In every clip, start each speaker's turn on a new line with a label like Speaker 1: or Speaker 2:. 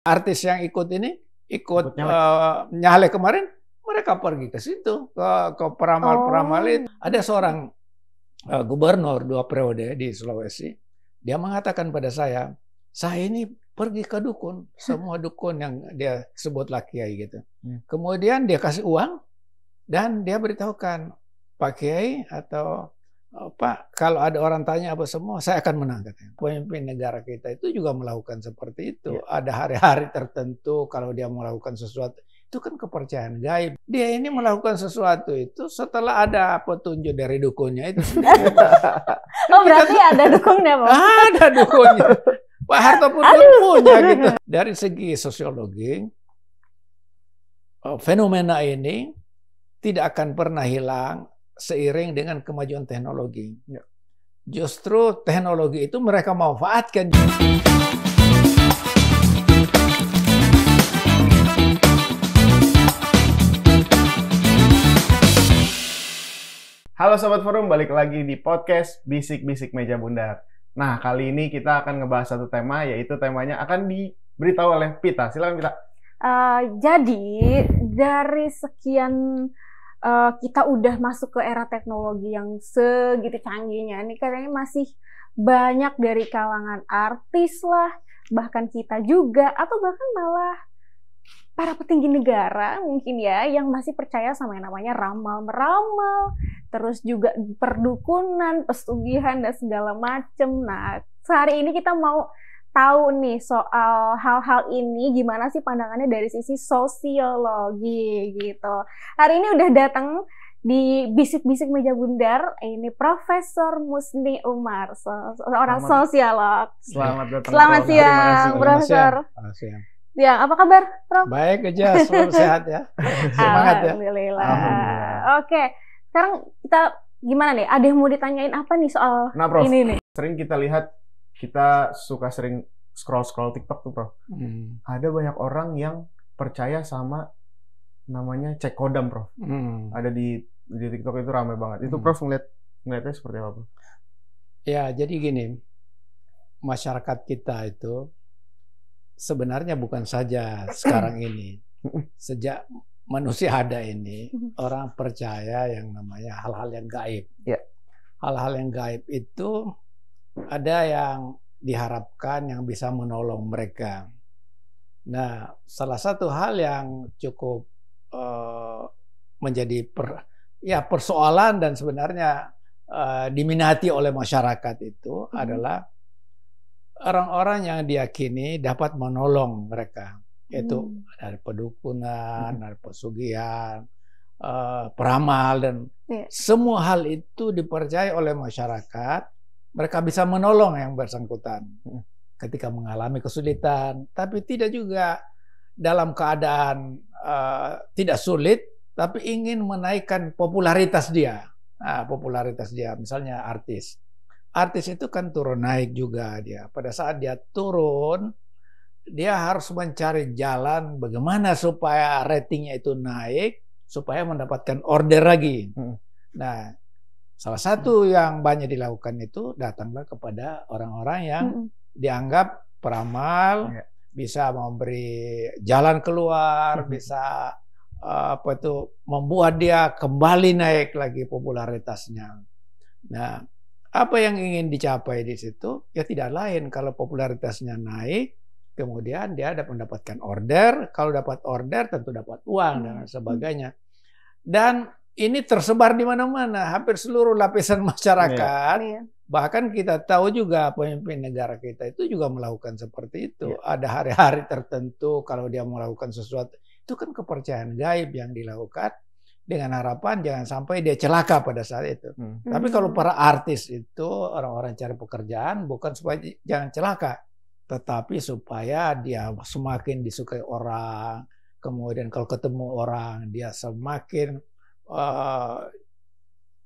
Speaker 1: Artis yang ikut ini, ikut
Speaker 2: Ikut nyalek.
Speaker 1: nyalek kemarin, mereka pergi ke situ, ke peramal-peramal itu. Ada seorang gubernur 2 periode di Sulawesi, dia mengatakan pada saya ini pergi ke dukun, semua dukun yang dia sebutlah kiai gitu. Kemudian dia kasih uang dan dia beritahukan, Pak Kiai atau Pak, kalau ada orang tanya apa semua, saya akan menang katanya. Pemimpin negara kita itu juga melakukan seperti itu. Ya. Ada hari-hari tertentu kalau dia melakukan sesuatu, itu kan kepercayaan gaib. Dia ini melakukan sesuatu itu setelah ada petunjuk dari dukunnya itu.
Speaker 3: Oh, berarti ada dukunnya, Pak?
Speaker 1: Ada dukunnya. Pak Harto pun punya gitu. Dari segi sosiologi, fenomena ini tidak akan pernah hilang seiring dengan kemajuan teknologi. Ya. Justru teknologi itu mereka manfaatkan.
Speaker 2: Halo Sobat Forum, balik lagi di podcast Bisik-Bisik Meja Bundar. Nah, kali ini kita akan ngebahas satu tema, yaitu temanya akan diberitahu oleh Pita. Silakan Pita.
Speaker 3: Jadi, dari sekian kita udah masuk ke era teknologi yang segitu canggihnya, ini kayaknya masih banyak dari kalangan artis lah, bahkan kita juga, atau bahkan malah para petinggi negara mungkin ya, yang masih percaya sama yang namanya ramal-meramal, terus juga perdukunan, pesugihan, dan segala macem. Nah, sehari ini kita mau tahu nih soal hal-hal ini, gimana sih pandangannya dari sisi sosiologi gitu. Hari ini udah datang di Bisik-Bisik Meja Bundar, ini Profesor Musni Umar, seorang sosiolog.
Speaker 2: Selamat datang.
Speaker 3: Selamat siang, Profesor. Ya, apa kabar, Prof?
Speaker 1: Baik aja, selalu sehat ya. Semangat ya.
Speaker 3: Alhamdulillah. Oke, sekarang kita gimana nih? Ada yang mau ditanyain apa nih soal
Speaker 2: Prof,
Speaker 3: ini nih?
Speaker 2: Sering kita lihat, kita suka sering scroll TikTok tuh, Prof. Ada banyak orang yang percaya sama namanya cek kodam, Prof. Ada di TikTok itu ramai banget. Itu Prof ngeliatnya seperti apa, Prof?
Speaker 1: Ya, jadi gini, masyarakat kita itu sebenarnya bukan saja sekarang ini, sejak manusia ada ini, orang percaya yang namanya hal-hal yang gaib.
Speaker 2: Ya.
Speaker 1: Hal-hal yang gaib itu ada yang diharapkan yang bisa menolong mereka. Nah, salah satu hal yang cukup menjadi persoalan dan sebenarnya diminati oleh masyarakat itu adalah orang-orang yang diyakini dapat menolong mereka, yaitu dari pedukunan, dari pesugihan, peramal, dan semua hal itu dipercaya oleh masyarakat. Mereka bisa menolong yang bersangkutan ketika mengalami kesulitan, tapi tidak juga dalam keadaan tidak sulit, tapi ingin menaikkan popularitas dia. Nah, popularitas dia, misalnya artis. Artis itu kan turun naik juga dia. Pada saat dia turun, dia harus mencari jalan bagaimana supaya ratingnya itu naik, supaya mendapatkan order lagi. Nah, salah satu yang banyak dilakukan itu datanglah kepada orang-orang yang dianggap peramal, bisa memberi jalan keluar, bisa membuat dia kembali naik lagi popularitasnya. Nah, apa yang ingin dicapai di situ? Ya tidak lain, kalau popularitasnya naik, kemudian dia dapat mendapatkan order. Kalau dapat order tentu dapat uang dan sebagainya. Dan ini tersebar di mana-mana, hampir seluruh lapisan masyarakat. Bahkan kita tahu juga pemimpin negara kita itu juga melakukan seperti itu. Ada hari-hari tertentu kalau dia melakukan sesuatu, itu kan kepercayaan gaib yang dilakukan dengan harapan jangan sampai dia celaka pada saat itu. Tapi kalau para artis itu, orang-orang cari pekerjaan, bukan supaya jangan celaka, tetapi supaya dia semakin disukai orang, kemudian kalau ketemu orang, dia semakin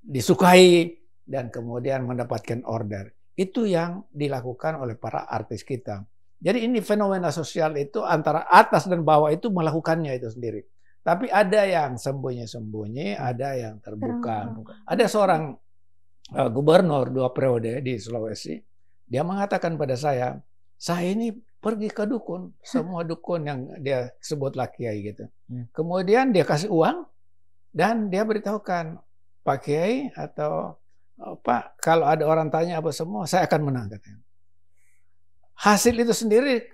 Speaker 1: disukai, dan kemudian mendapatkan order. Itu yang dilakukan oleh para artis kita. Jadi ini fenomena sosial itu antara atas dan bawah itu melakukannya itu sendiri. Tapi ada yang sembunyi-sembunyi, ada yang terbuka. Ada seorang gubernur 2 periode di Sulawesi, dia mengatakan pada saya ini pergi ke dukun, semua dukun yang dia sebutlah kiai gitu. Kemudian dia kasih uang dan dia beritahukan, Pak Kiai atau Pak, kalau ada orang tanya apa semua, saya akan menang katanya. Hasil itu sendiri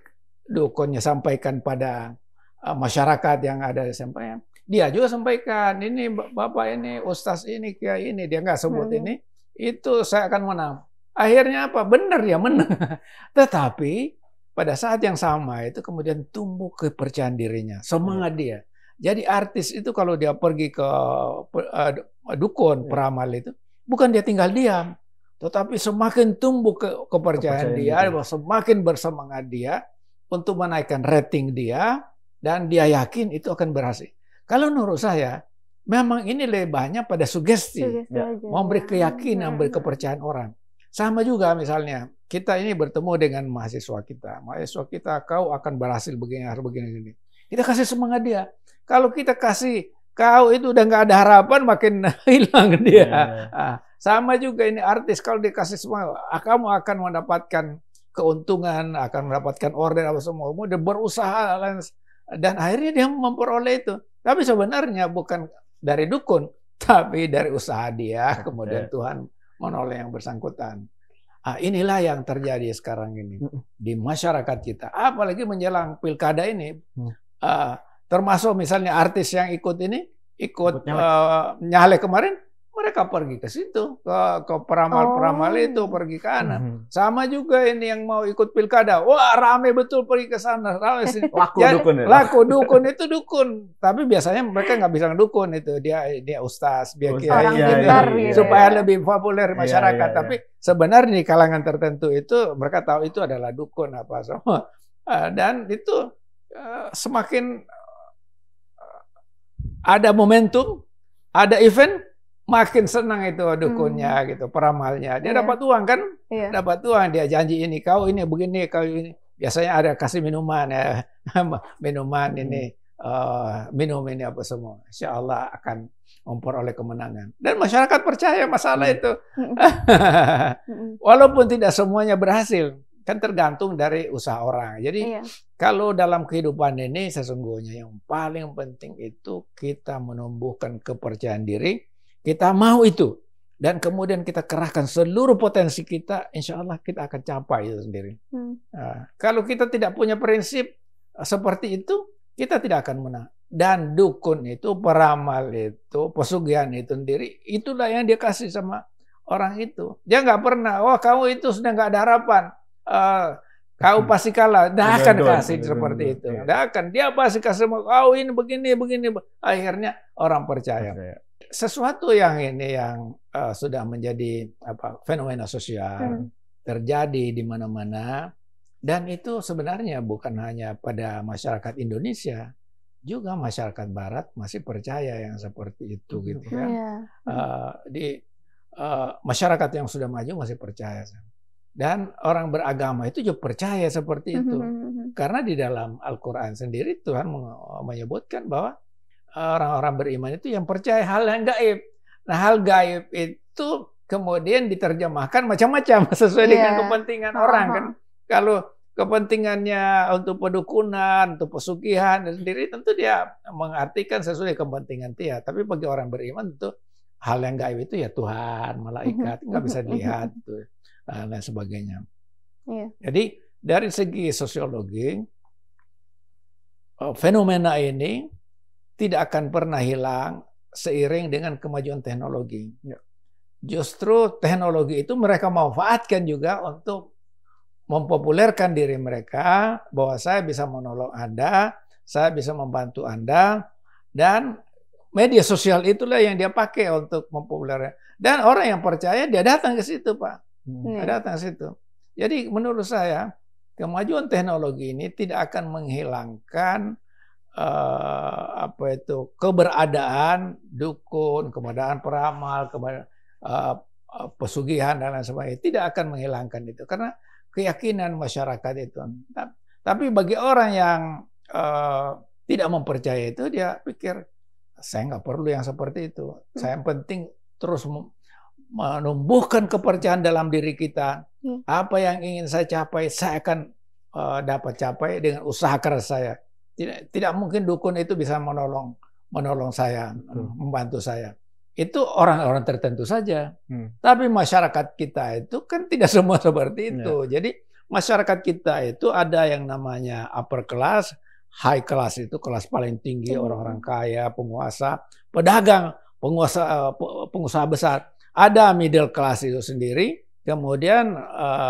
Speaker 1: dukunnya sampaikan pada masyarakat yang ada di sampainya. Dia juga sampaikan, ini Bapak ini, Ustaz ini, Kiai ini, dia nggak sebut ini, itu saya akan menang. Akhirnya apa? Benar ya menang. Tetapi pada saat yang sama itu kemudian tumbuh kepercayaan dirinya, semangat dia. Jadi artis itu kalau dia pergi ke dukun, peramal itu, bukan dia tinggal diam, tetapi semakin tumbuh kepercayaan dia, semakin bersemangat dia untuk menaikkan rating dia, dan dia yakin itu akan berhasil. Kalau menurut saya, memang ini lebih banyak pada sugesti, memberi keyakinan, memberi kepercayaan orang. Sama juga misalnya, kita ini bertemu dengan mahasiswa kita. Mahasiswa kita, kau akan berhasil begini, harus begini. Kita kasih semangat dia. Kalau kita kasih, kau itu udah nggak ada harapan, makin hilang dia. Sama juga ini artis, kalau dikasih semangat, kamu akan mendapatkan keuntungan, akan mendapatkan order, apa semua. Dia berusaha, dan akhirnya dia memperoleh itu. Tapi sebenarnya bukan dari dukun, tapi dari usaha dia, kemudian Tuhan menolong yang bersangkutan. Inilah yang terjadi sekarang ini di masyarakat kita. Apalagi menjelang pilkada ini, termasuk misalnya artis yang ikut nyalek kemarin, mereka pergi ke situ, ke peramal-peramal itu, pergi ke sana. Sama juga ini yang mau ikut pilkada, wah rame betul pergi ke sana.
Speaker 2: Laku dukun ya?
Speaker 1: Laku dukun itu dukun, tapi biasanya mereka nggak bisa dukun itu, dia ustaz, dia kiai, supaya lebih populer masyarakat. Tapi sebenarnya di kalangan tertentu itu mereka tahu itu adalah dukun apa semua, dan itu semakin ada momentum, ada event, makin senang itu dukunnya gitu, peramalnya. Dia dapat uang kan? Dapat uang, dia janji ini, kau ini begini, kau ini. Biasanya ada kasih minuman ya. Minuman ini, minum ini apa semua. Insya Allah akan memperoleh kemenangan. Dan masyarakat percaya masalah itu. Walaupun tidak semuanya berhasil. Kan tergantung dari usaha orang. Jadi kalau dalam kehidupan ini sesungguhnya yang paling penting itu kita menumbuhkan kepercayaan diri. Kita mau itu, dan kemudian kita kerahkan seluruh potensi kita, insya Allah kita akan capai itu sendiri. Kalau kita tidak punya prinsip seperti itu, kita tidak akan menang. Dan dukun itu, peramal itu, pesugihan itu sendiri, itulah yang dia kasih sama orang itu. Dia nggak pernah, kamu itu sudah nggak ada harapan, kau pasti kalah. Dia akan kasih seperti itu. Dia akan, dia pasti kasih, kau ini begini. Akhirnya orang percaya. Sesuatu yang ini yang sudah menjadi fenomena sosial, terjadi di mana-mana, dan itu sebenarnya bukan hanya pada masyarakat Indonesia, juga masyarakat Barat masih percaya yang seperti itu gitu kan. Di masyarakat yang sudah maju masih percaya, dan orang beragama itu juga percaya seperti itu, karena di dalam Al-Quran sendiri Tuhan menyebutkan bahwa orang-orang beriman itu yang percaya hal yang gaib. Nah, hal gaib itu kemudian diterjemahkan macam-macam sesuai dengan kepentingan orang kan. Kalau kepentingannya untuk pedukunan, untuk pesugihan sendiri, tentu dia mengartikan sesuai kepentingan dia. Tapi bagi orang beriman tentu hal yang gaib itu ya Tuhan, malaikat, nggak bisa dilihat dan sebagainya. Jadi dari segi sosiologi, fenomena ini tidak akan pernah hilang seiring dengan kemajuan teknologi. Justru teknologi itu mereka manfaatkan juga untuk mempopulerkan diri mereka, bahwa saya bisa menolong Anda, saya bisa membantu Anda, dan media sosial itulah yang dia pakai untuk mempopulerkan. Dan orang yang percaya dia datang ke situ, Pak. Datang ke situ. Jadi menurut saya kemajuan teknologi ini tidak akan menghilangkan keberadaan dukun, keberadaan peramal, pesugihan dan lain sebagainya. Tidak akan menghilangkan itu karena keyakinan masyarakat itu. Tapi bagi orang yang tidak mempercayai itu, dia pikir saya nggak perlu yang seperti itu. Saya yang penting terus menumbuhkan kepercayaan dalam diri kita. Apa yang ingin saya capai, saya akan dapat capai dengan usaha keras saya. Tidak mungkin dukun itu bisa menolong saya, membantu saya. Itu orang-orang tertentu saja. Tapi masyarakat kita itu kan tidak semua seperti itu. Jadi masyarakat kita itu ada yang namanya upper class, high class itu kelas paling tinggi, orang-orang kaya, penguasa, pedagang, pengusaha besar. Ada middle class itu sendiri, kemudian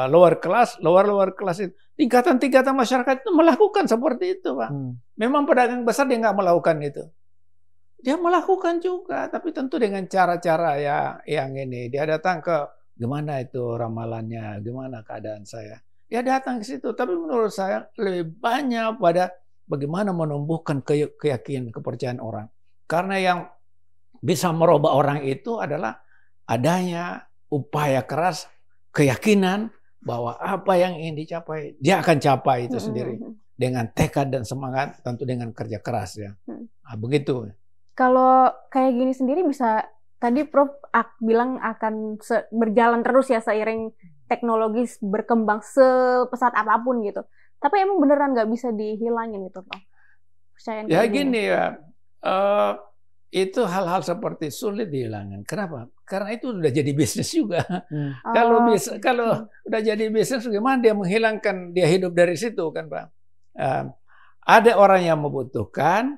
Speaker 1: lower class itu. Tingkatan-tingkatan masyarakat itu melakukan seperti itu, Pak. Memang pedagang besar dia nggak melakukan itu. Dia melakukan juga, tapi tentu dengan cara-cara yang ini. Dia datang ke gimana itu ramalannya, gimana keadaan saya. Dia datang ke situ, tapi menurut saya lebih banyak pada bagaimana menumbuhkan keyakinan, kepercayaan orang. Karena yang bisa merubah orang itu adalah adanya upaya keras, keyakinan bahwa apa yang ingin dicapai, dia akan capai itu sendiri. Dengan tekad dan semangat, tentu dengan kerja keras ya. Nah, begitu.
Speaker 3: Kalau kayak gini sendiri bisa, tadi Prof bilang akan berjalan terus ya seiring teknologi berkembang sepesat apapun gitu. Tapi emang beneran nggak bisa dihilangin gitu, Prof?
Speaker 1: Ya gini ya, itu hal-hal seperti sulit dihilangin. Kenapa? Karena itu udah jadi bisnis juga. Kalau udah jadi bisnis, gimana dia menghilangkan, dia hidup dari situ kan, Pak? Ada orang yang membutuhkan,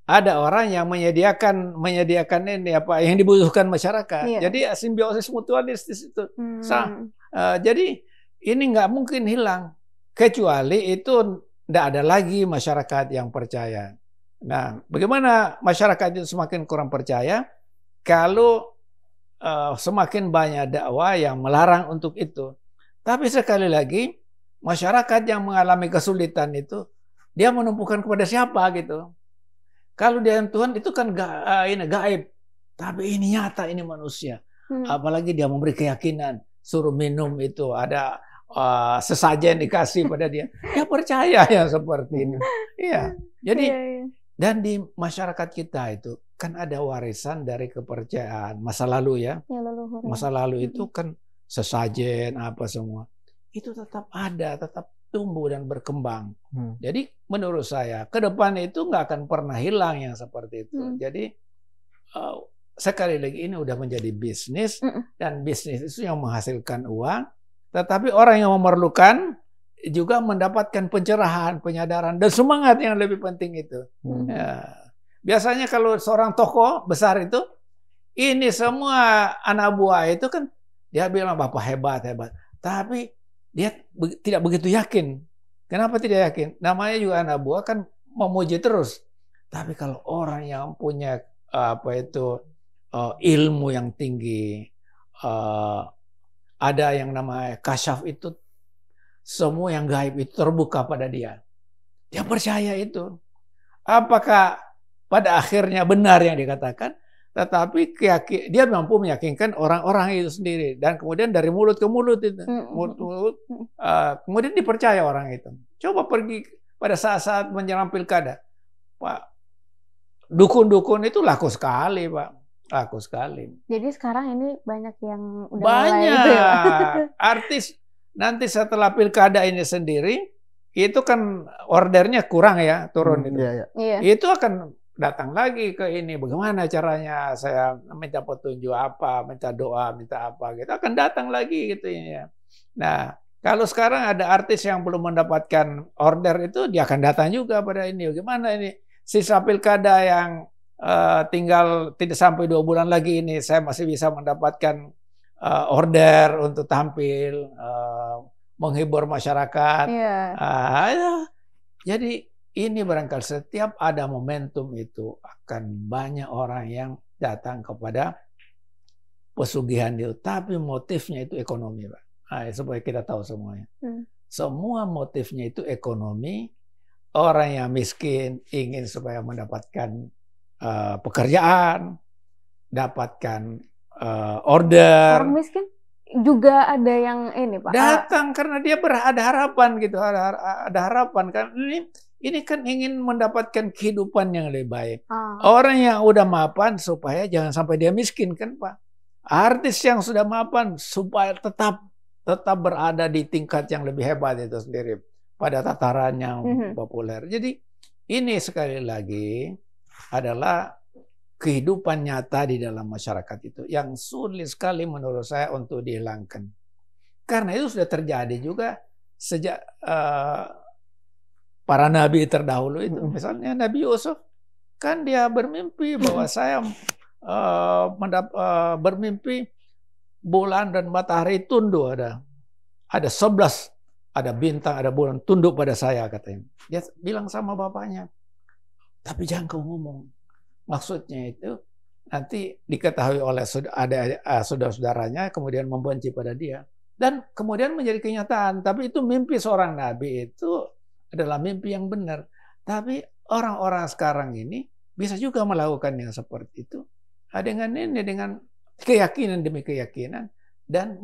Speaker 1: ada orang yang menyediakan ini apa yang dibutuhkan masyarakat. Jadi simbiosis mutualistis itu jadi ini nggak mungkin hilang kecuali itu tidak ada lagi masyarakat yang percaya. Nah, bagaimana masyarakat itu semakin kurang percaya kalau semakin banyak dakwah yang melarang untuk itu. Tapi sekali lagi masyarakat yang mengalami kesulitan itu dia menumpukan kepada siapa gitu. Kalau dia Tuhan itu kan gaib, tapi ini nyata, ini manusia. Apalagi dia memberi keyakinan, suruh minum itu ada sesajen dikasih pada dia. Dia percaya ya seperti ini. Iya. Jadi dan di masyarakat kita itu kan ada warisan dari kepercayaan masa lalu ya. Masa lalu itu kan sesajen apa semua. Itu tetap ada, tetap tumbuh dan berkembang. Jadi menurut saya ke depan itu nggak akan pernah hilang yang seperti itu. Jadi sekali lagi ini udah menjadi bisnis dan bisnis itu yang menghasilkan uang. Tetapi orang yang memerlukan juga mendapatkan pencerahan, penyadaran dan semangat yang lebih penting itu. Ya. Biasanya kalau seorang tokoh besar itu ini semua anak buah itu kan dia bilang Bapak hebat. Tapi dia tidak begitu yakin. Kenapa tidak yakin? Namanya juga anak buah kan memuji terus. Tapi kalau orang yang punya ilmu yang tinggi, ada yang namanya kasyaf itu, semua yang gaib itu terbuka pada dia. Dia percaya itu. Apakah pada akhirnya benar yang dikatakan? Tetapi dia mampu meyakinkan orang-orang itu sendiri. Dan kemudian dari mulut ke mulut itu. Kemudian dipercaya orang itu. Coba pergi pada saat-saat menjelang pilkada. Pak, dukun-dukun itu laku sekali, Pak. Laku sekali.
Speaker 3: Jadi sekarang ini banyak yang udah
Speaker 1: mulai
Speaker 3: itu ya,
Speaker 1: artis nanti setelah pilkada ini sendiri, itu kan ordernya kurang ya, turun itu. Itu akan datang lagi ke ini, bagaimana caranya saya minta petunjuk apa, minta doa, minta apa gitu, akan datang lagi gitu ya. Nah, kalau sekarang ada artis yang belum mendapatkan order itu, dia akan datang juga pada ini. Bagaimana ini sisa pilkada yang tinggal tidak sampai 2 bulan lagi ini, saya masih bisa mendapatkan order untuk tampil, menghibur masyarakat. Jadi ini barangkali setiap ada momentum itu akan banyak orang yang datang kepada pesugihan itu. Tapi motifnya itu ekonomi, Pak. Nah, supaya kita tahu semuanya. Semua motifnya itu ekonomi. Orang yang miskin ingin supaya mendapatkan pekerjaan, dapatkan order.
Speaker 3: Orang miskin juga ada yang ini, Pak.
Speaker 1: Datang karena dia ada harapan gitu, ada harapan kan ini kan ingin mendapatkan kehidupan yang lebih baik. Orang yang udah mapan supaya jangan sampai dia miskin kan, Pak. Artis yang sudah mapan supaya tetap berada di tingkat yang lebih hebat itu sendiri. pada tataran yang populer. Jadi ini sekali lagi adalah kehidupan nyata di dalam masyarakat itu yang sulit sekali menurut saya untuk dihilangkan. Karena itu sudah terjadi juga sejak para nabi terdahulu itu. Misalnya Nabi Yusuf kan dia bermimpi bahwa saya bermimpi bulan dan matahari tunduk, ada 11, ada bintang, ada bulan tunduk pada saya katanya. Dia bilang sama bapaknya, tapi jangan kau ngomong. Maksudnya itu nanti diketahui oleh saudara-saudaranya, kemudian membenci pada dia. Dan kemudian menjadi kenyataan. Tapi itu mimpi seorang nabi itu adalah mimpi yang benar. Tapi orang-orang sekarang ini bisa juga melakukan yang seperti itu. Dengan keyakinan demi keyakinan. Dan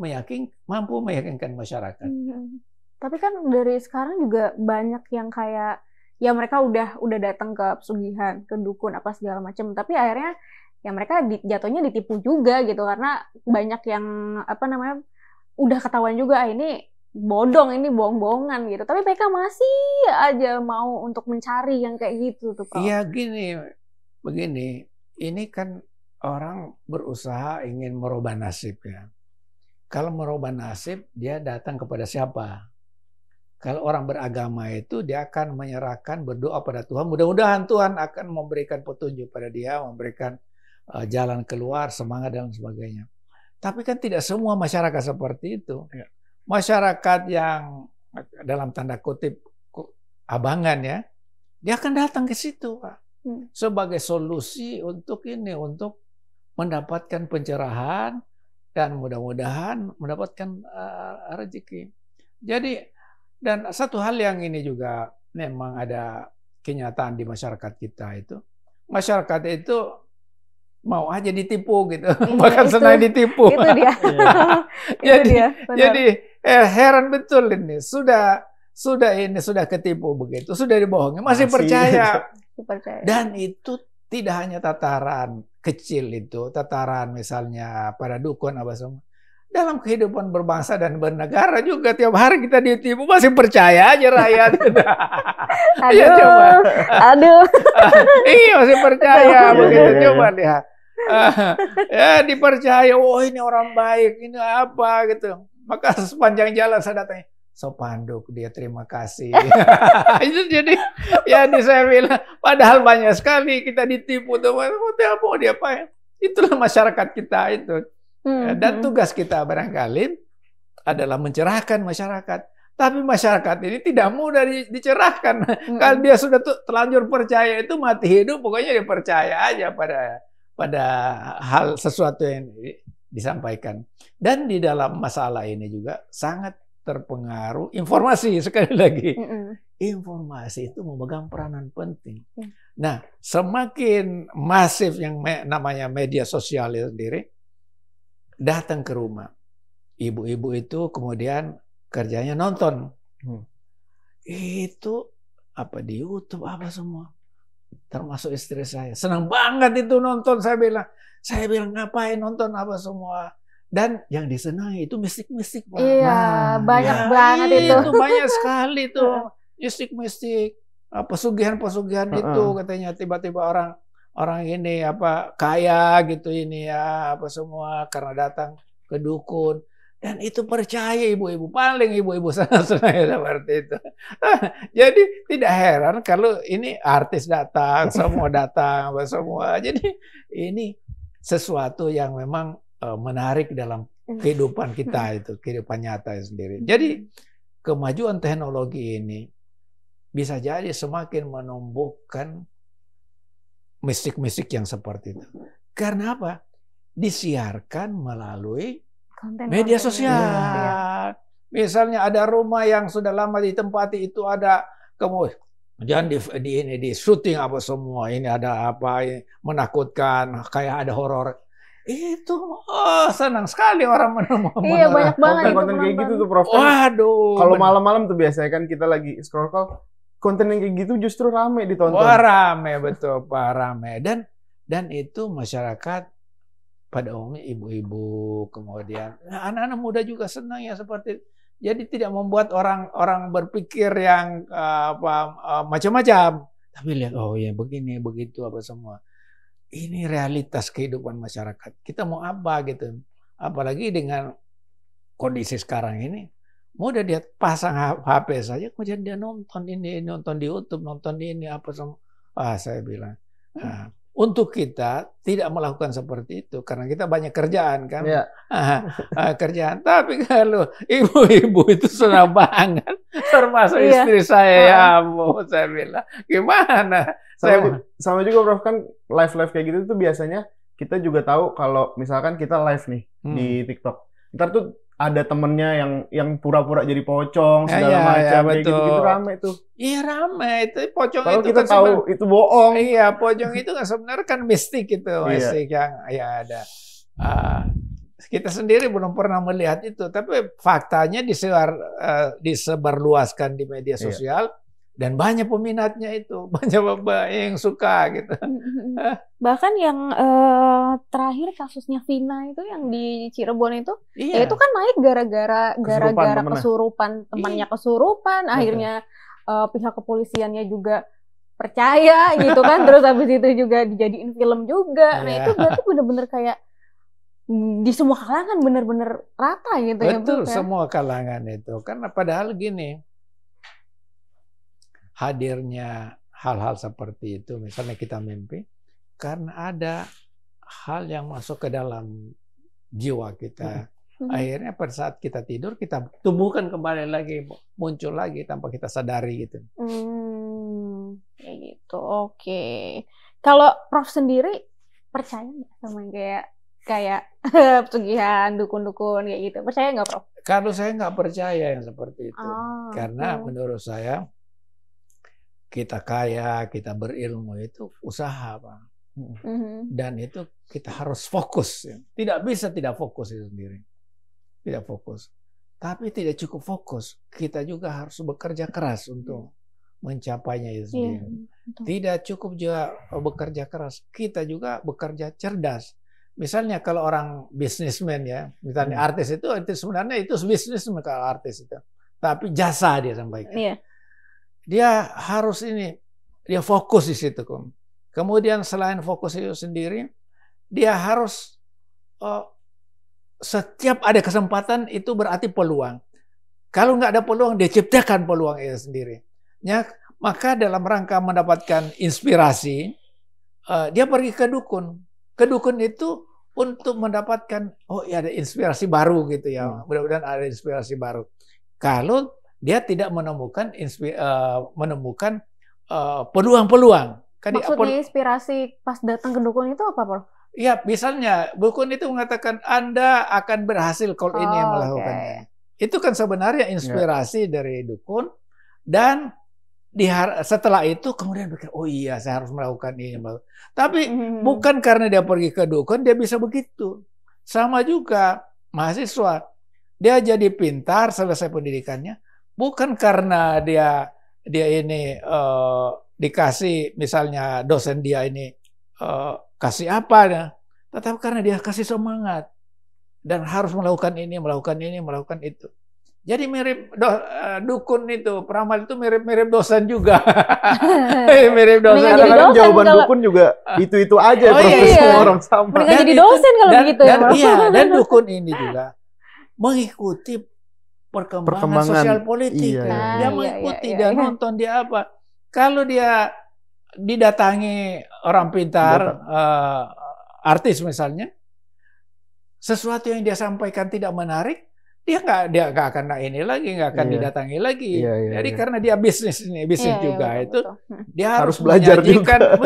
Speaker 1: mampu meyakinkan masyarakat.
Speaker 3: Tapi kan dari sekarang juga banyak yang kayak ya mereka udah datang ke pesugihan, ke dukun apa segala macam, tapi akhirnya ya mereka jatuhnya ditipu juga gitu karena banyak yang udah ketahuan juga ini bodong, ini bohong-bohongan gitu. Tapi mereka masih aja mau untuk mencari yang kayak gitu tuh, Prof.
Speaker 1: Iya begini, ini kan orang berusaha ingin merubah nasib ya. Kalau merubah nasib dia datang kepada siapa? Kalau orang beragama itu dia akan menyerahkan, berdoa pada Tuhan. Mudah-mudahan Tuhan akan memberikan petunjuk pada dia, memberikan jalan keluar, semangat dan sebagainya. Tapi kan tidak semua masyarakat seperti itu. Ya. Masyarakat yang dalam tanda kutip abangan ya, dia akan datang ke situ Pak. Sebagai solusi untuk mendapatkan pencerahan dan mudah-mudahan mendapatkan rezeki. Jadi dan satu hal yang ini juga memang ada kenyataan di masyarakat kita itu. Masyarakat itu mau aja ditipu gitu. Bahkan senang ditipu. Itu dia. Jadi heran betul ini. Sudah ketipu begitu. Sudah dibohongi. Masih percaya. Dan itu tidak hanya tataran kecil itu. Tataran misalnya pada dukun apa semua. Dalam kehidupan berbangsa dan bernegara juga tiap hari kita ditipu, masih percaya aja rakyat. Iya coba.
Speaker 3: Aduh.
Speaker 1: Iya masih percaya begitu, coba lihat. Ya dipercaya, oh ini orang baik, ini apa gitu. Maka sepanjang jalan saya datang, Sopanduk dia terima kasih. Itu jadi ya saya bilang, padahal banyak sekali kita ditipu tuh, mau dia apa? Itulah masyarakat kita itu. Dan tugas kita barangkali adalah mencerahkan masyarakat. Tapi masyarakat ini tidak mudah dicerahkan. Kalau dia sudah terlanjur percaya itu mati hidup, pokoknya dia percaya aja pada hal sesuatu yang disampaikan. Dan di dalam masalah ini juga sangat terpengaruh informasi sekali lagi. Informasi itu memegang peranan penting. Nah, semakin masif yang namanya media sosial itu sendiri, datang ke rumah. Ibu-ibu itu kemudian kerjanya nonton. Itu apa di YouTube apa semua. Termasuk istri saya. Senang banget itu nonton, saya bilang ngapain nonton apa semua. Dan yang disenangi itu mistik-mistik.
Speaker 3: Iya, banyak banget itu.
Speaker 1: Itu banyak sekali tuh. Mistik-mistik. Pesugihan-pesugihan itu katanya tiba-tiba orang ini kaya gitu ini ya apa semua karena datang ke dukun dan itu percaya ibu-ibu, paling ibu-ibu senang-senang seperti itu. Jadi tidak heran kalau ini artis datang, semua datang apa semua. Jadi ini sesuatu yang memang menarik dalam kehidupan kita itu, kehidupan nyata sendiri. Jadi kemajuan teknologi ini bisa jadi semakin menumbuhkan mistik-misik yang seperti itu. Karena apa? Disiarkan melalui media sosial. Misalnya ada rumah yang sudah lama ditempati itu ada kemudian di syuting apa semua. Ini ada apa menakutkan, kayak ada horor. Itu senang sekali orang menemukan.
Speaker 3: Iya, banyak banget
Speaker 2: konten kayak gitu tuh Prof.
Speaker 1: Waduh.
Speaker 2: Kalau malam-malam tuh biasanya kan kita lagi scroll konten yang kayak gitu justru rame ditonton.
Speaker 1: Wah, rame betul Pak, rame. Dan itu masyarakat pada umumnya ibu-ibu, kemudian anak-anak muda juga senang ya seperti itu. Jadi tidak membuat orang berpikir yang macam-macam. Tapi lihat, oh ya begini, begitu, apa semua. Ini realitas kehidupan masyarakat. Kita mau apa gitu. Apalagi dengan kondisi sekarang ini. Mudah dia pasang HP saja, kemudian dia nonton ini, nonton di YouTube, nonton di ini, apa semua. Saya bilang, untuk kita tidak melakukan seperti itu karena kita banyak kerjaan kan, kerjaan. Tapi kalau ibu-ibu itu senang banget, termasuk istri saya, ya ampun, saya bilang gimana?
Speaker 2: Sama juga Prof, kan live kayak gitu tuh biasanya kita juga tahu kalau misalkan kita live nih di TikTok, ntar tuh ada temennya yang pura-pura jadi pocong segala macam kayak gitu rame tuh.
Speaker 1: Iya rame itu pocong.
Speaker 2: Kalau
Speaker 1: itu
Speaker 2: kita
Speaker 1: kan
Speaker 2: tahu itu bohong.
Speaker 1: Iya pocong itu kan sebenarnya kan mistik itu, mistik yang ya ada. Kita sendiri belum pernah melihat itu, tapi faktanya disebarluaskan di media sosial. Dan banyak peminatnya itu, banyak yang suka gitu.
Speaker 3: Bahkan yang terakhir kasusnya Vina itu yang di Cirebon itu, ya itu kan naik gara-gara kesurupan, temannya kesurupan, akhirnya pihak kepolisiannya juga percaya gitu kan, terus habis itu juga dijadiin film juga. Nah itu berarti bener-bener kayak di semua kalangan bener-bener rata gitu.
Speaker 1: Betul,
Speaker 3: ya,
Speaker 1: semua kalangan itu. Karena padahal gini, hadirnya hal-hal seperti itu, misalnya kita mimpi, karena ada hal yang masuk ke dalam jiwa kita. Akhirnya pada saat kita tidur, kita tumbuhkan kembali lagi, muncul lagi tanpa kita sadari gitu.
Speaker 3: Kayak gitu, oke. Kalau Prof sendiri percaya nggak sama kayak pesugihan, dukun-dukun kayak gitu? Percaya nggak Prof?
Speaker 1: Kalau saya nggak percaya yang seperti itu, karena menurut saya kita kaya, kita berilmu itu usaha, Pak. Dan itu kita harus fokus. Ya. Tidak bisa tidak fokus itu sendiri. Tidak fokus. Tapi tidak cukup fokus. Kita juga harus bekerja keras untuk mencapainya itu sendiri. Tidak cukup juga bekerja keras. Kita juga bekerja cerdas. Misalnya kalau orang bisnismen ya, misalnya artis itu sebenarnya itu bisnismen kalau artis itu. Tapi jasa dia sampaikan. Dia harus dia fokus di situ. Kemudian selain fokus itu sendiri, dia harus setiap ada kesempatan itu berarti peluang. Kalau nggak ada peluang, dia ciptakan peluang itu sendiri. Ya, maka dalam rangka mendapatkan inspirasi, dia pergi ke dukun. Ke dukun itu untuk mendapatkan, ada inspirasi baru gitu ya. Mudah-mudahan ada inspirasi baru. Kalau dia tidak menemukan peluang-peluang.
Speaker 3: Maksudnya inspirasi pas datang ke dukun itu apa, Prof?
Speaker 1: Ya, misalnya dukun itu mengatakan Anda akan berhasil kalau ini yang melakukannya. Itu kan sebenarnya inspirasi dari dukun, dan setelah itu kemudian berpikir, oh iya saya harus melakukan ini. Tapi bukan karena dia pergi ke dukun dia bisa begitu. Sama juga mahasiswa, dia jadi pintar selesai pendidikannya. Bukan karena dia ini dikasih, misalnya dosen dia ini kasih apa, tetapi karena dia kasih semangat dan harus melakukan ini, melakukan itu. Jadi mirip dukun itu, peramal itu mirip dosen juga. Mirip dosen.
Speaker 2: Kadang-kadang jawaban dukun juga itu aja, semua orang sama.
Speaker 3: Mendingan jadi dosen kalau begitu ya.
Speaker 1: Dan dukun ini juga mengikuti perkembangan sosial politik. Dia mengikuti, dia nonton, dia apa. Kalau dia didatangi orang pintar, artis misalnya, sesuatu yang dia sampaikan tidak menarik, dia nggak akan ini lagi, nggak akan didatangi lagi. Jadi karena dia bisnis juga itu, dia harus belajar juga.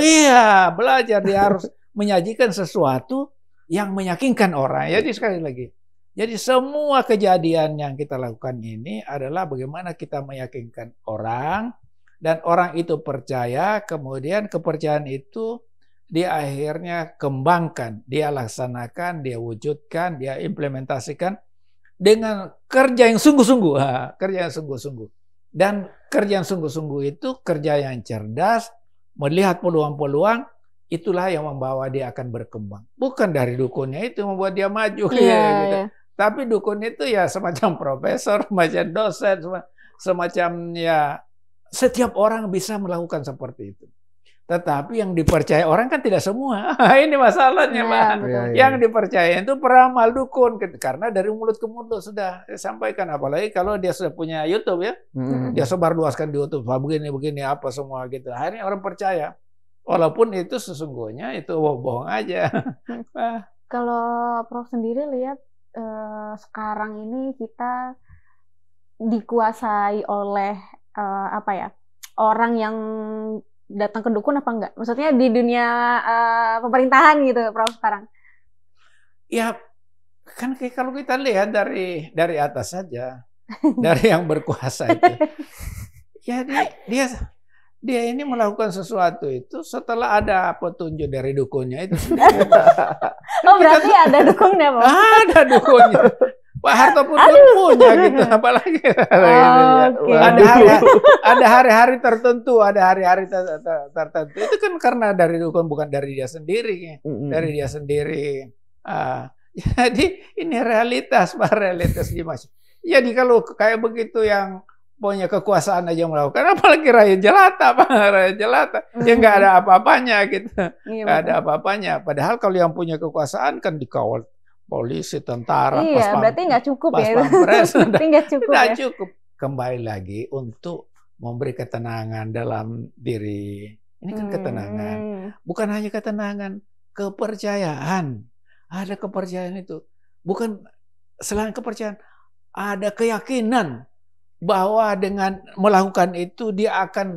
Speaker 1: Belajar, dia harus menyajikan sesuatu yang meyakinkan orang. Jadi sekali lagi, jadi semua kejadian yang kita lakukan ini adalah bagaimana kita meyakinkan orang, dan orang itu percaya, kemudian kepercayaan itu dia akhirnya kembangkan, dia laksanakan, dia wujudkan, dia implementasikan dengan kerja yang sungguh-sungguh. Kerja yang sungguh-sungguh. Dan kerja yang sungguh-sungguh itu kerja yang cerdas, melihat peluang-peluang, itulah yang membawa dia akan berkembang. Bukan dari dukunnya itu membuat dia maju. Gitu. Tapi dukun itu ya semacam profesor, semacam dosen, semacam ya setiap orang bisa melakukan seperti itu. Tetapi yang dipercaya orang kan tidak semua. Ini masalahnya, Pak. Yang dipercaya itu peramal dukun. Karena dari mulut ke mulut sudah disampaikan. Apalagi kalau dia sudah punya YouTube ya. Dia sebarluaskan di YouTube. Begini-begini apa semua gitu. Akhirnya orang percaya. Walaupun itu sesungguhnya itu bohong aja.
Speaker 3: Kalau Prof sendiri lihat sekarang ini kita dikuasai oleh orang yang datang ke dukun apa enggak? Maksudnya di dunia pemerintahan gitu, Prof sekarang? Ya,
Speaker 1: kan kalau kita lihat dari atas saja, dari yang berkuasa itu, ya dia ini melakukan sesuatu itu setelah ada petunjuk dari dukunnya itu.
Speaker 3: Berarti ada dukunnya, Prof?
Speaker 1: Ada dukunnya. Pak Harto pun punya gitu, apalagi ada hari-hari tertentu, tertentu itu kan karena dari dukun, bukan dari dia sendiri, dari dia sendiri. Jadi ini realitas, Pak, realitas Dimas. Jadi kalau kayak begitu yang punya kekuasaan aja melakukan, apalagi rakyat jelata, Pak, rakyat jelata, ya nggak ada apa-apanya gitu, nggak ada apa-apanya. Padahal kalau yang punya kekuasaan kan dikawal polisi, tentara,
Speaker 3: berarti nggak cukup ya.
Speaker 1: Berarti
Speaker 3: nggak cukup.
Speaker 1: Nggak cukup. Kembali lagi untuk memberi ketenangan dalam diri. Ini kan ketenangan. Bukan hanya ketenangan, kepercayaan. Ada kepercayaan itu. Bukan selain kepercayaan, ada keyakinan bahwa dengan melakukan itu dia akan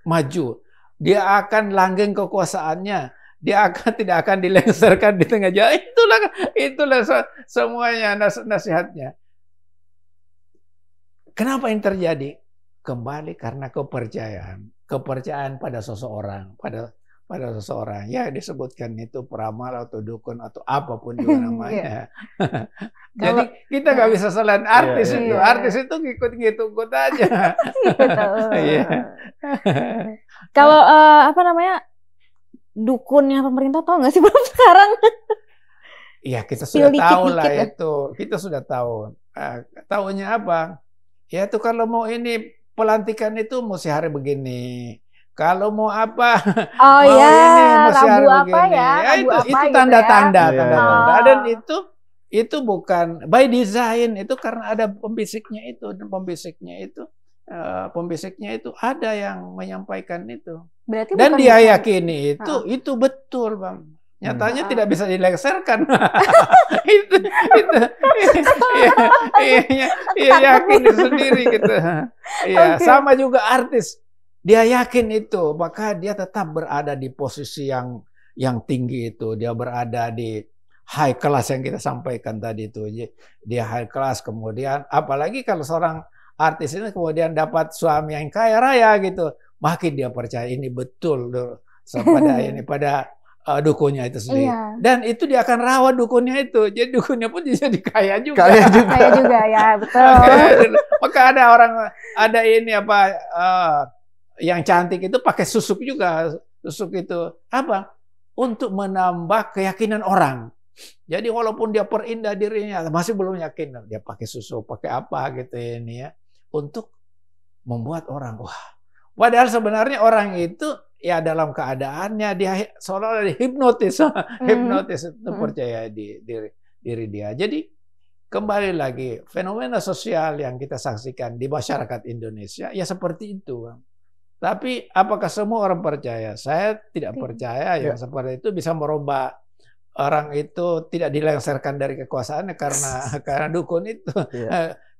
Speaker 1: maju. Dia akan langgeng kekuasaannya. Dia tidak akan dilengsarkan di tengah jalan. Itulah semuanya nasihatnya. Kenapa ini terjadi? Kembali karena kepercayaan pada seseorang, pada seseorang. Ya disebutkan itu peramal atau dukun atau apapun juga namanya. Jadi kita nggak bisa selain artis itu. Artis itu ngikut aja.
Speaker 3: Kalau dukunnya pemerintah tahu nggak sih Bang sekarang?
Speaker 1: Iya, kita sudah tahu lah itu. Kita sudah tahu. Tahunya apa? Ya itu kalau mau ini pelantikan itu mesti hari begini. Kalau mau apa?
Speaker 3: Ini
Speaker 1: mesti hari begini. Itu tanda-tanda, tanda-tanda. Dan itu bukan by design, itu karena ada pembisiknya itu. Dan pembisiknya itu ada yang menyampaikan itu. Berarti dan dia yakini itu betul, Bang. Nyatanya tidak bisa dilengsarkan. itu yakin sendiri gitu. Iya, sama juga artis. Dia yakin itu, maka dia tetap berada di posisi yang tinggi itu. Dia berada di high class yang kita sampaikan tadi itu. Dia high class, kemudian apalagi kalau seorang artis ini kemudian dapat suami yang kaya raya gitu, makin dia percaya ini betul pada dukunnya itu sendiri. Dan itu dia akan rawat dukunnya itu. Jadi dukunnya pun jadi kaya juga.
Speaker 3: Kaya juga ya, betul.
Speaker 1: Maka ada ini yang cantik itu pakai susuk juga. Susuk itu apa? Untuk menambah keyakinan orang. Jadi walaupun dia perindah dirinya masih belum yakin, dia pakai susuk, pakai apa gitu ini ya. Untuk membuat orang, wah. Padahal sebenarnya orang itu ya dalam keadaannya dia seolah-olah dihipnotis. Hipnotis itu percaya diri dia. Jadi kembali lagi, fenomena sosial yang kita saksikan di masyarakat Indonesia ya seperti itu, Bang. Tapi apakah semua orang percaya? Saya tidak percaya yang seperti itu bisa merubah orang itu tidak dilengsarkan dari kekuasaannya karena dukun itu.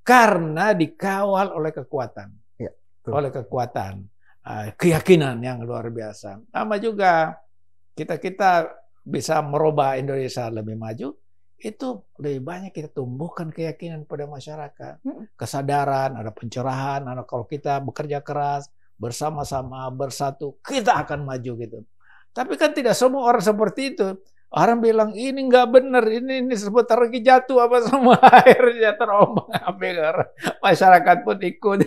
Speaker 1: Karena dikawal oleh kekuatan, keyakinan yang luar biasa. Sama juga kita bisa merubah Indonesia lebih maju, itu lebih banyak kita tumbuhkan keyakinan pada masyarakat, kesadaran, ada pencerahan, kalau kita bekerja keras, bersama-sama, bersatu, kita akan maju gitu. Tapi kan tidak semua orang seperti itu. Orang bilang ini nggak benar, ini sebentar lagi jatuh apa semua, akhirnya terombang-ambing, masyarakat pun ikut.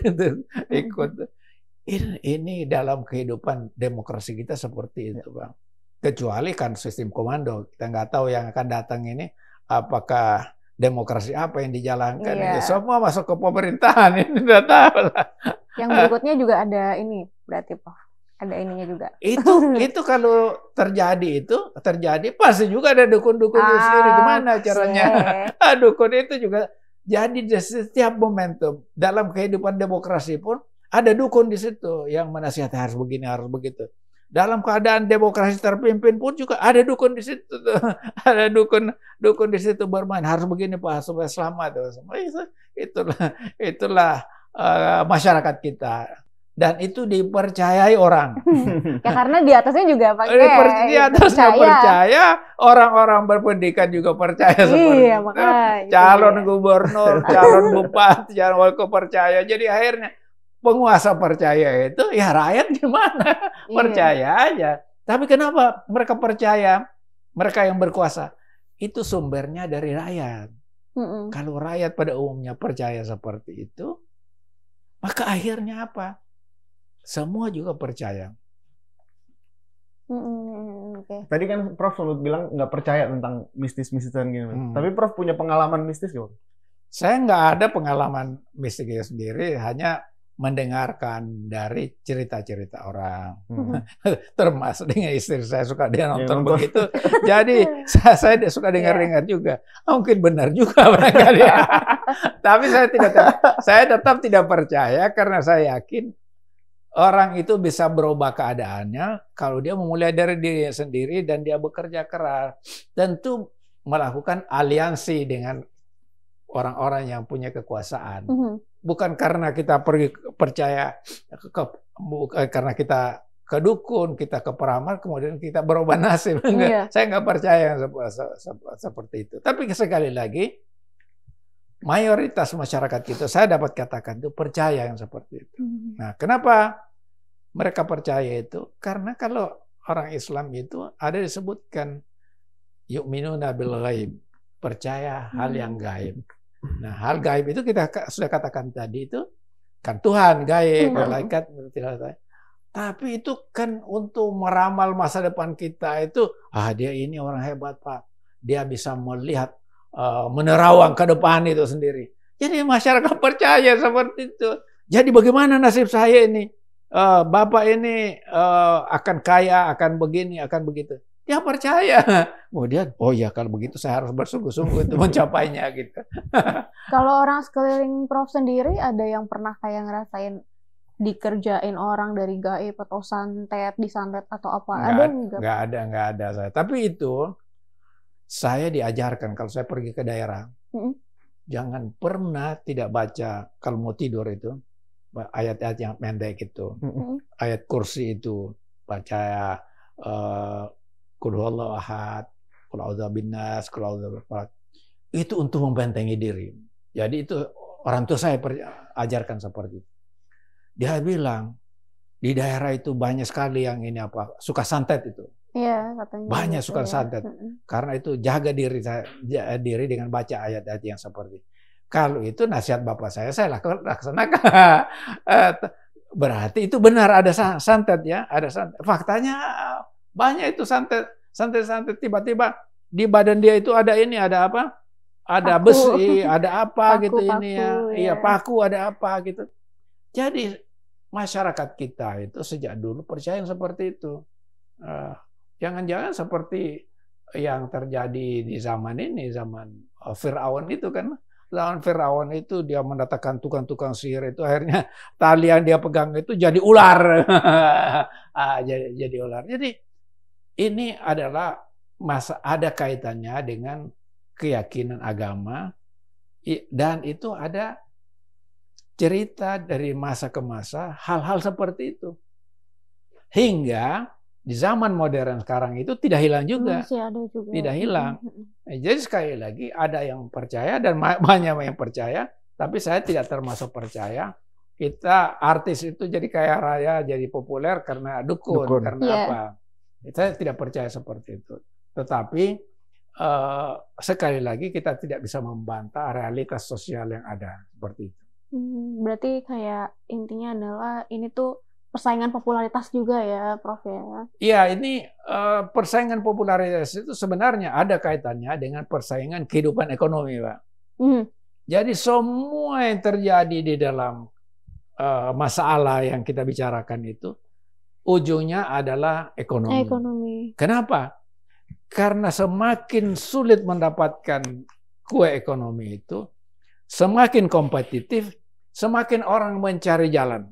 Speaker 1: Ini dalam kehidupan demokrasi kita seperti itu, Bang. Kecuali kan sistem komando, kita nggak tahu yang akan datang ini apakah demokrasi apa yang dijalankan.
Speaker 3: Iya.
Speaker 1: Ini semua masuk ke pemerintahan, ini udah tahu lah.
Speaker 3: Yang berikutnya juga ada ini, berarti Prof. Ada ininya juga.
Speaker 1: Itu kalau terjadi pasti juga ada dukun-dukun itu sendiri. Gimana caranya? Dukun itu juga jadi di setiap momentum dalam kehidupan demokrasi pun ada dukun di situ yang menasihati harus begini, harus begitu. Dalam keadaan demokrasi terpimpin pun juga ada dukun di situ. Ada dukun di situ bermain, harus begini Pak supaya selamat. Itulah masyarakat kita. Dan itu dipercayai orang.
Speaker 3: Ya karena di atasnya juga pakai.
Speaker 1: Di atasnya percaya, orang-orang berpendidikan juga percaya seperti itu.
Speaker 3: Makanya.
Speaker 1: Calon gubernur, calon bupati, calon wali kota percaya. Jadi akhirnya penguasa percaya itu, ya rakyat gimana? Percaya aja. Tapi kenapa mereka percaya? Mereka yang berkuasa. Itu sumbernya dari rakyat. Kalau rakyat pada umumnya percaya seperti itu, maka akhirnya apa? Semua juga percaya.
Speaker 3: Okay.
Speaker 2: Tadi kan Prof sempat bilang nggak percaya tentang mistis-mistisan gini. Tapi Prof punya pengalaman mistis nggak?
Speaker 1: Saya nggak ada pengalaman mistisnya sendiri, hanya mendengarkan dari cerita-cerita orang. Termasuk dengan istri saya suka dia nonton begitu. Jadi saya suka dengar-dengar juga. Mungkin benar juga barangkali. Tapi saya tetap tidak percaya karena saya yakin orang itu bisa berubah keadaannya kalau dia memulai dari diri sendiri dan dia bekerja keras. Tentu melakukan aliansi dengan orang-orang yang punya kekuasaan. Bukan karena kita percaya, karena kita ke dukun, kita ke peramal, kemudian kita berubah nasib. Saya nggak percaya seperti itu. Tapi sekali lagi, mayoritas masyarakat kita, saya dapat katakan itu percaya yang seperti itu. Nah, kenapa mereka percaya itu? Karena kalau orang Islam itu ada disebutkan yu'minuna bil ghaib, percaya hal yang gaib. Nah, hal gaib itu kita sudah katakan tadi itu kan Tuhan gaib, malaikat tidak. Tapi itu kan untuk meramal masa depan kita itu, dia ini orang hebat Pak, dia bisa melihat menerawang ke depan itu sendiri. Jadi masyarakat percaya seperti itu. Jadi bagaimana nasib saya ini? Bapak ini akan kaya, akan begini, akan begitu. Dia percaya. Kemudian, oh ya kalau begitu saya harus bersungguh-sungguh untuk mencapainya gitu.
Speaker 3: Kalau orang sekeliling Prof sendiri ada yang pernah kayak ngerasain dikerjain orang dari gaib atau disantet atau apa? Nggak ada saya. Tapi itu saya diajarkan kalau saya pergi ke daerah, jangan pernah tidak baca kalau mau tidur itu ayat-ayat yang pendek itu, ayat kursi itu, baca Qul huwallahu ahad, Qul a'udzu binnas, Qul a'udzu birabbil falaq. Itu untuk membentengi diri. Jadi itu orang tua saya ajarkan seperti itu. Dia bilang di daerah itu banyak sekali yang ini suka santet itu. Iya, katanya.
Speaker 1: Banyak suka santet. Karena itu jaga diri dengan baca ayat-ayat yang seperti. Kalau itu nasihat bapak saya laksanakan. Berarti itu benar ada santet ya, ada santet. Faktanya banyak itu santet tiba-tiba di badan dia itu ada ini, ada apa? Ada paku. Besi, ada apa paku, gitu ini ya. Iya, paku ada apa gitu. Jadi masyarakat kita itu sejak dulu percaya seperti itu. Jangan-jangan seperti yang terjadi di zaman ini, zaman Firaun itu kan. Zaman Firaun itu dia mendatangkan tukang-tukang sihir itu akhirnya tali yang dia pegang itu jadi ular. Jadi ular. Jadi ini adalah ada kaitannya dengan keyakinan agama dan itu ada cerita dari masa ke masa hal-hal seperti itu. Hingga di zaman modern sekarang itu tidak hilang juga.
Speaker 3: Masih ada juga.
Speaker 1: Tidak hilang. Jadi sekali lagi ada yang percaya dan banyak yang percaya, tapi saya tidak termasuk percaya. Kita artis itu jadi kaya raya, jadi populer karena dukun. Karena apa? Saya tidak percaya seperti itu. Tetapi sekali lagi kita tidak bisa membantah realitas sosial yang ada seperti itu.
Speaker 3: Berarti kayak intinya adalah ini tuh persaingan popularitas juga ya, Prof ya?
Speaker 1: Iya, ini persaingan popularitas itu sebenarnya ada kaitannya dengan persaingan kehidupan ekonomi, Pak. Jadi semua yang terjadi di dalam masalah yang kita bicarakan itu ujungnya adalah ekonomi. Kenapa? Karena semakin sulit mendapatkan kue ekonomi itu, semakin kompetitif, semakin orang mencari jalan.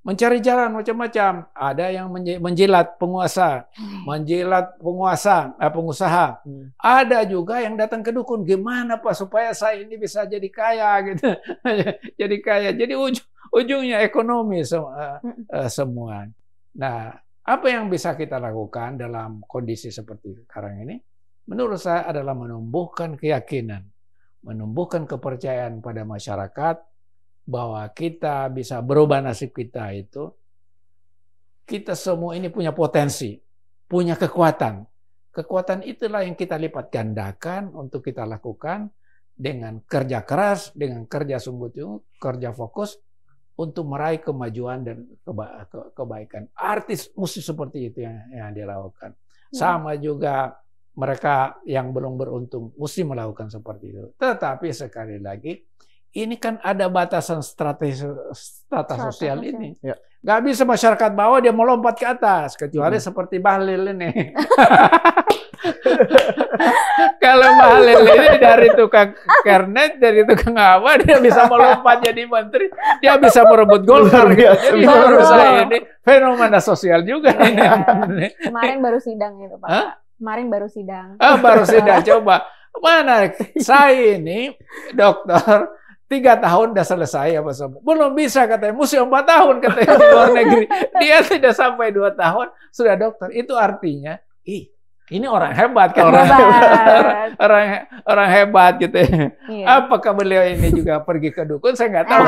Speaker 1: Mencari jalan macam-macam. Ada yang menjilat penguasa, pengusaha. Ada juga yang datang ke dukun. Gimana Pak supaya saya ini bisa jadi kaya gitu. Jadi kaya. Jadi ujungnya ekonomi semua. Nah, apa yang bisa kita lakukan dalam kondisi seperti sekarang ini? Menurut saya adalah menumbuhkan keyakinan, menumbuhkan kepercayaan pada masyarakat bahwa kita bisa berubah nasib kita itu. Kita semua ini punya potensi, punya kekuatan. Kekuatan itulah yang kita lipat gandakan untuk kita lakukan dengan kerja keras, dengan kerja sungguh-sungguh, kerja fokus, untuk meraih kemajuan dan kebaikan. Artis mesti seperti itu yang dilakukan. Sama juga mereka yang belum beruntung mesti melakukan seperti itu. Tetapi sekali lagi, ini kan ada batasan strata sosial ini. Ya. Gak bisa masyarakat bawah dia melompat ke atas, kecuali seperti Bahlil ini. Kalau Bahlil ini dari tukang kernet, dari tukang apa, dia bisa melompat jadi menteri, dia bisa merebut Golkar. Jadi menurut saya ini fenomena sosial juga.
Speaker 3: Kemarin baru sidang itu Pak. Hah? Kemarin baru sidang.
Speaker 1: Baru sidang, coba. Mana saya ini dokter 3 tahun udah selesai apa semua. Belum bisa katanya, mesti 4 tahun katanya di luar negeri. Dia tidak sampai 2 tahun sudah dokter. Itu artinya, ini orang hebat kan? Orang hebat gitu. Iya. Apakah beliau ini juga pergi ke dukun? Saya nggak tahu.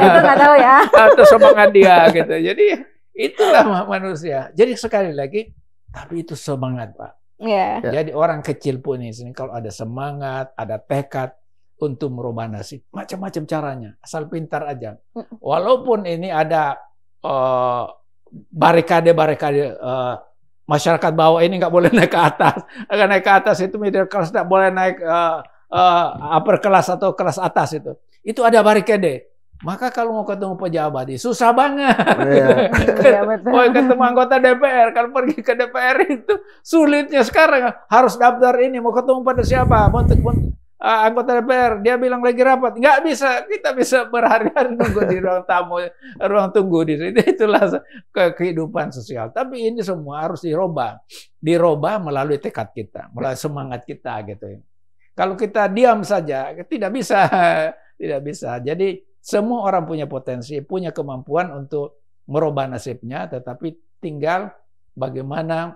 Speaker 3: Itu nggak tahu ya.
Speaker 1: Atau semangat dia gitu. Jadi itulah manusia. Jadi sekali lagi, tapi itu semangat Pak.
Speaker 3: Yeah.
Speaker 1: Jadi orang kecil pun ini kalau ada semangat, ada tekad untuk merubah nasib, macam-macam caranya, asal pintar aja. Walaupun ini ada barikade-barikade. Masyarakat bawah ini nggak boleh naik ke atas. Agar naik ke atas itu middle class nggak boleh naik upper class atau kelas atas itu. Itu ada barikade. Maka kalau mau ketemu pejabat susah banget.
Speaker 3: Iya, betul.
Speaker 1: Mau ketemu anggota DPR, kalau pergi ke DPR itu sulitnya sekarang. Harus daftar ini, mau ketemu pada siapa? Anggota DPR, dia bilang lagi rapat, nggak bisa, kita bisa berhari-hari nunggu di ruang tamu, ruang tunggu di sini. Itulah kehidupan sosial. Tapi ini semua harus dirubah melalui tekad kita, melalui semangat kita gitu. Kalau kita diam saja, tidak bisa. Jadi semua orang punya potensi, punya kemampuan untuk merubah nasibnya, tetapi tinggal bagaimana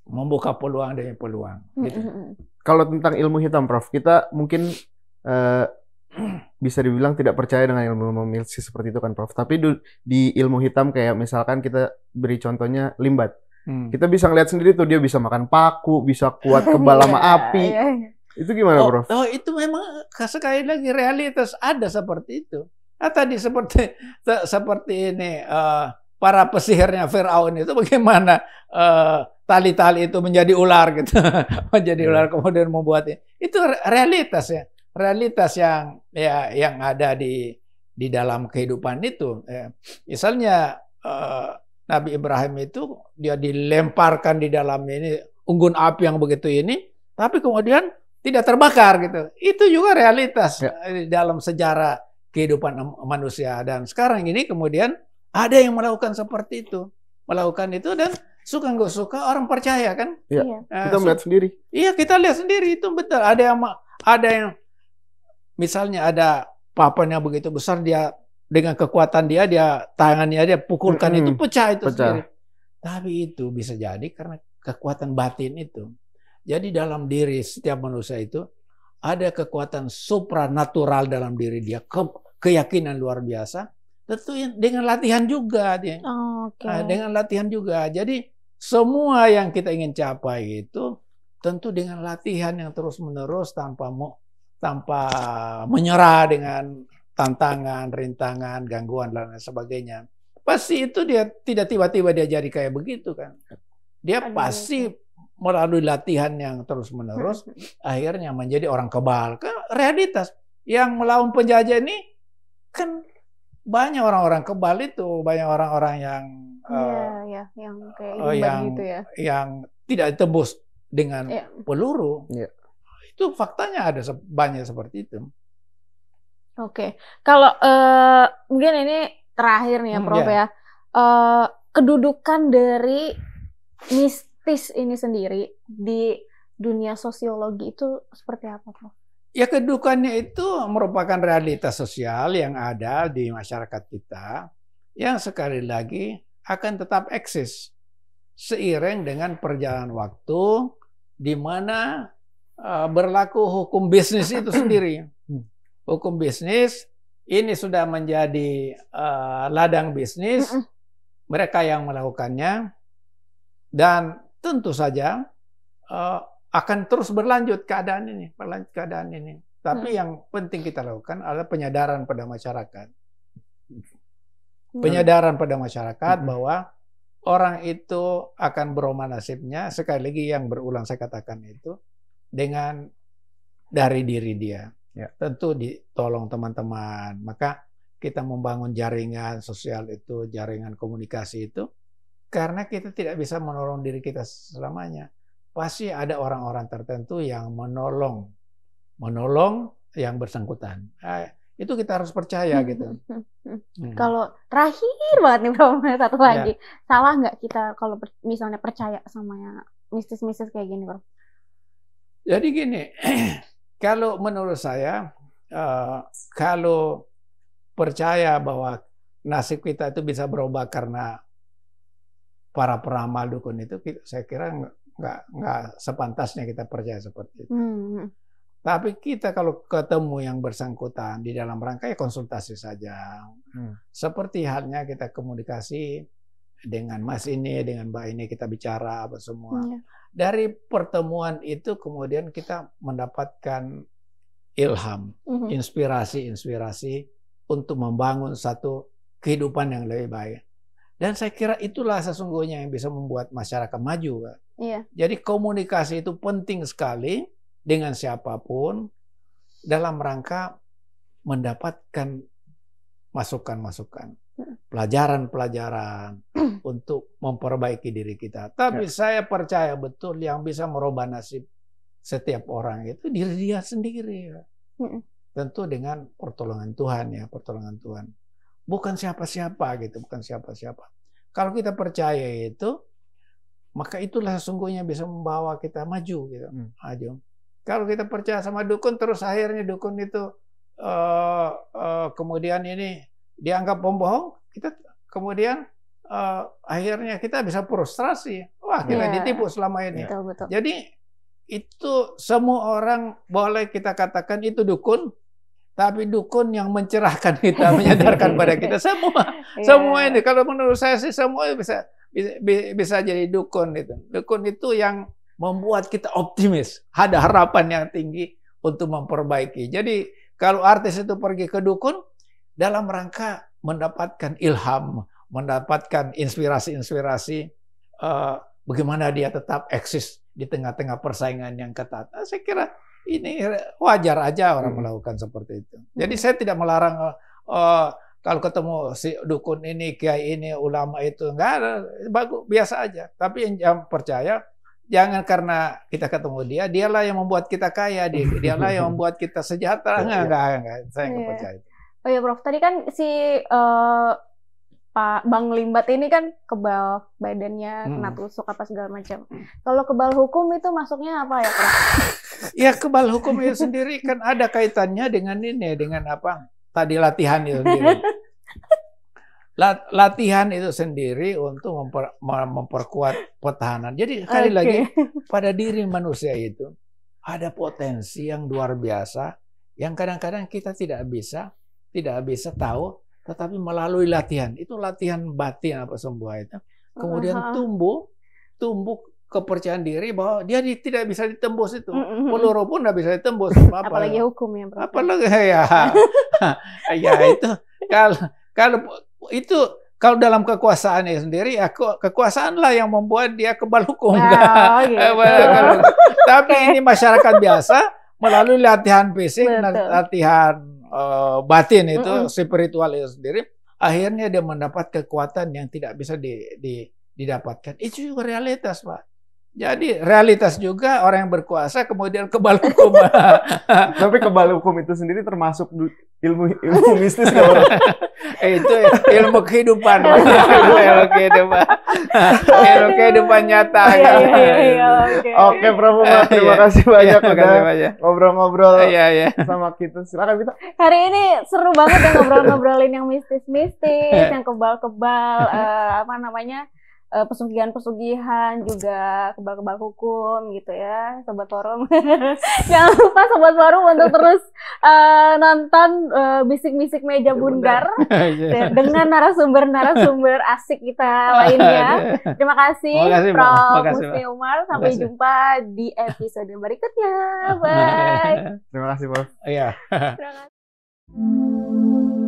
Speaker 1: membuka peluang demi peluang. Gitu.
Speaker 2: Kalau tentang ilmu hitam, Prof, kita mungkin bisa dibilang tidak percaya dengan ilmu milsi seperti itu kan, Prof. Tapi di ilmu hitam kayak misalkan kita beri contohnya limbat. Kita bisa ngeliat sendiri tuh dia bisa makan paku, bisa kuat kebal sama api. Itu gimana, Prof?
Speaker 1: Itu memang sekali lagi realitas ada seperti itu. Tadi seperti ini para pesihirnya Firaun itu bagaimana tali-tali itu menjadi ular gitu. Menjadi ular kemudian membuatnya. Itu realitas ya. Realitas yang ada di dalam kehidupan itu. Misalnya Nabi Ibrahim itu dia dilemparkan di dalam ini unggun api yang begitu ini, tapi kemudian tidak terbakar gitu. Itu juga realitas di dalam sejarah kehidupan manusia. Dan sekarang ini kemudian ada yang melakukan seperti itu. Melakukan itu dan suka nggak suka orang percaya kan?
Speaker 2: Iya. Kita melihat sendiri.
Speaker 1: Iya, kita lihat sendiri itu betul. Ada yang misalnya ada papan yang begitu besar, dia dengan kekuatan dia tangannya dia pukulkan itu pecah sendiri. Tapi itu bisa jadi karena kekuatan batin itu. Jadi dalam diri setiap manusia itu ada kekuatan supranatural dalam diri dia, keyakinan luar biasa. Tentu dengan latihan juga dia. Dengan latihan juga. Jadi semua yang kita ingin capai itu tentu dengan latihan yang terus-menerus tanpa menyerah dengan tantangan, rintangan, gangguan dan lain sebagainya. Pasti itu dia tidak tiba-tiba dia jadi kayak begitu kan. Dia pasti melalui latihan yang terus-menerus akhirnya menjadi orang kebal. Kan realitas. Yang melawan penjajah ini kan banyak orang-orang kebal itu, banyak orang-orang yang
Speaker 3: yang kayak Himban gitu ya.
Speaker 1: Yang tidak ditembus dengan peluru. Itu faktanya ada banyak seperti itu.
Speaker 3: Oke. Kalau mungkin ini terakhir nih ya, Prof ya. Kedudukan dari mistis ini sendiri di dunia sosiologi itu seperti apa, Prof?
Speaker 1: Ya, kedudukannya itu merupakan realitas sosial yang ada di masyarakat kita yang sekali lagi akan tetap eksis seiring dengan perjalanan waktu di mana berlaku hukum bisnis itu sendiri. Hukum bisnis ini sudah menjadi ladang bisnis mereka yang melakukannya, dan tentu saja akan terus berlanjut keadaan ini. Tapi yang penting kita lakukan adalah penyadaran pada masyarakat. Penyadaran pada masyarakat bahwa orang itu akan berubah nasibnya, sekali lagi yang berulang saya katakan itu, dengan dari diri dia. Tentu ditolong teman-teman. Maka kita membangun jaringan sosial itu, jaringan komunikasi itu, karena kita tidak bisa menolong diri kita selamanya. Pasti ada orang-orang tertentu yang menolong yang bersangkutan. Itu kita harus percaya gitu.
Speaker 3: Kalau terakhir banget nih Bro, satu lagi. Salah nggak kita kalau misalnya percaya sama mistis-mistis kayak gini, Bro?
Speaker 1: Jadi gini, kalau menurut saya, kalau percaya bahwa nasib kita itu bisa berubah karena para peramal dukun itu, saya kira nggak sepantasnya kita percaya seperti itu. Tapi kita kalau ketemu yang bersangkutan di dalam rangka konsultasi saja. Seperti halnya kita komunikasi dengan Mas ini, dengan Mbak ini, kita bicara apa semua. Dari pertemuan itu kemudian kita mendapatkan ilham, inspirasi untuk membangun satu kehidupan yang lebih baik. Dan saya kira itulah sesungguhnya yang bisa membuat masyarakat maju, Kak. Jadi komunikasi itu penting sekali dengan siapapun dalam rangka mendapatkan masukan-masukan, pelajaran-pelajaran untuk memperbaiki diri kita. Tapi saya percaya betul yang bisa merubah nasib setiap orang itu diri dia sendiri. Tentu dengan pertolongan Tuhan ya, pertolongan Tuhan. Bukan siapa-siapa gitu, bukan siapa-siapa. Kalau kita percaya itu, maka itulah sesungguhnya bisa membawa kita maju gitu. Maju. Kalau kita percaya sama dukun, terus akhirnya dukun itu kemudian ini dianggap pembohong, kita kemudian akhirnya kita bisa frustrasi. Wah, kita ditipu selama ini.
Speaker 3: Betul.
Speaker 1: Jadi itu semua orang boleh kita katakan itu dukun, tapi dukun yang mencerahkan kita, menyadarkan pada kita semua ini. Kalau menurut saya sih semua bisa jadi dukun itu. Dukun itu yang membuat kita optimis, ada harapan yang tinggi untuk memperbaiki. Jadi kalau artis itu pergi ke dukun dalam rangka mendapatkan ilham, mendapatkan inspirasi bagaimana dia tetap eksis di tengah-tengah persaingan yang ketat. Saya kira ini wajar aja orang melakukan seperti itu. Jadi saya tidak melarang kalau ketemu si dukun ini, kiai ini, ulama itu, enggak ada, bagus, biasa aja. Tapi yang percaya, jangan karena kita ketemu dialah yang membuat kita kaya, dialah yang membuat kita sejahtera. Enggak, saya nggak percaya itu.
Speaker 3: Oh ya Prof, tadi kan si Pak Bang Limbat ini kan kebal badannya, kena tusuk apa segala macam. Kalau kebal hukum itu masuknya apa ya, Prof?
Speaker 1: Ya, kebal hukum itu sendiri kan ada kaitannya dengan ini, dengan apa? Tadi latihan itu sendiri. Latihan itu sendiri untuk memperkuat pertahanan. Jadi sekali lagi pada diri manusia itu ada potensi yang luar biasa yang kadang-kadang kita tidak bisa tahu. Tetapi melalui latihan, itu latihan batin apa semua itu, kemudian tumbuh kepercayaan diri bahwa dia tidak bisa ditembus itu, peluru pun tidak bisa ditembus.
Speaker 3: Apalagi hukum ya, Bro.
Speaker 1: Apalagi ya itu kalau dalam kekuasaannya sendiri, ya kekuasaanlah yang membuat dia kebal hukum. Tapi ini masyarakat biasa melalui latihan fisik,
Speaker 3: Betul.
Speaker 1: latihan batin itu spiritual itu sendiri, akhirnya dia mendapat kekuatan yang tidak bisa didapatkan. Itu juga realitas, Pak. Jadi realitas juga orang yang berkuasa kemudian kebal hukum.
Speaker 2: Tapi kebal hukum itu sendiri termasuk ilmu mistis nggak, Bro?
Speaker 1: Itu ilmu kehidupan. Ilmu kehidupan. Ilmu kehidupan nyata.
Speaker 2: Oke, Prof. Terima kasih banyak udah ngobrol-ngobrol sama kita. Silakan kita.
Speaker 3: Hari ini seru banget ya ngobrol-ngobrolin yang mistis-mistis, yang kebal-kebal, pesugihan-pesugihan, juga kebal-kebal hukum gitu ya, Sobat Forum. Jangan lupa Sobat Forum untuk terus nonton Bisik-Bisik Meja Bundar dengan narasumber-narasumber asik kita lainnya. Terima kasih Prof. Musni Umar. Sampai jumpa di episode berikutnya. Bye.
Speaker 2: Terima kasih, Prof.
Speaker 1: Iya.
Speaker 3: Terima kasih.